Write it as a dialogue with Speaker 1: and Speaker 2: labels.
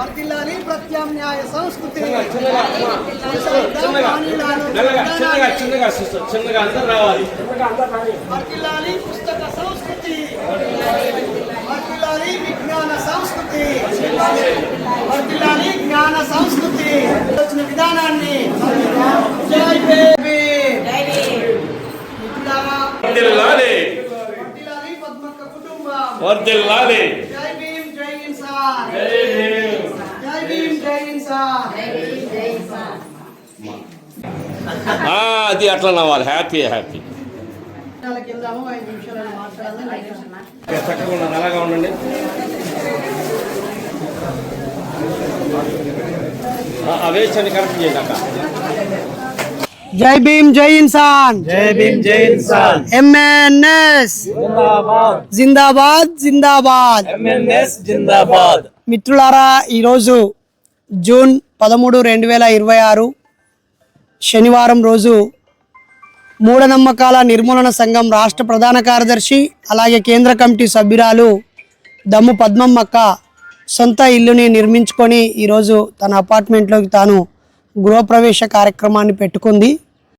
Speaker 1: వర్ధిల్లాలి ప్రత్యామ్నాయ సంస్కృతి. వర్ధిల్లాలి పుస్తక సంస్కృతి. వర్ధిల్లాలి విజ్ఞాన సంస్కృతి. వర్ధిల్లాలి జ్ఞాన సంస్కృతి. వచ్చిన విధానాన్ని జై భీమ్.
Speaker 2: వర్ధిల్లాలి
Speaker 1: పద్మక్క కుటుంబం.
Speaker 2: వర్ధిల్లాలి.
Speaker 1: జై భీమ్ జై ఇన్సాన్.
Speaker 2: జై భీమ్.
Speaker 1: జై భీమ్ జై ఇన్సాన్.
Speaker 2: అది అట్లా నవ్వాలి. Happy happy.
Speaker 1: వెళ్దాము 5 నిమిషాలు మాట్లాడాలి.
Speaker 2: చక్కగా ఉండండి, అలాగా ఉండండి. అవేశాన్ని కరెక్ట్ చేయండి అక్క.
Speaker 1: జై భీమ్ జై ఇన్సాన్.
Speaker 3: జై భీమ్ జై ఇన్సాన్.
Speaker 1: ఎంఎన్ఎస్
Speaker 3: జిందాబాద్.
Speaker 1: జిందాబాద్ జిందాబాద్.
Speaker 3: ఎంఎన్ఎస్ జిందాబాద్.
Speaker 1: మిత్రులారా, ఈరోజు జూన్ 13, 2026 శనివారం రోజు మూఢనమ్మకాల నిర్మూలన సంఘం రాష్ట్ర ప్రధాన కార్యదర్శి అలాగే కేంద్ర కమిటీ సభ్యురాలు దమ్ము పద్మమ్మక్క సొంత ఇల్లుని నిర్మించుకొని ఈరోజు తన అపార్ట్మెంట్లోకి తాను గృహప్రవేశ కార్యక్రమాన్ని పెట్టుకుంది.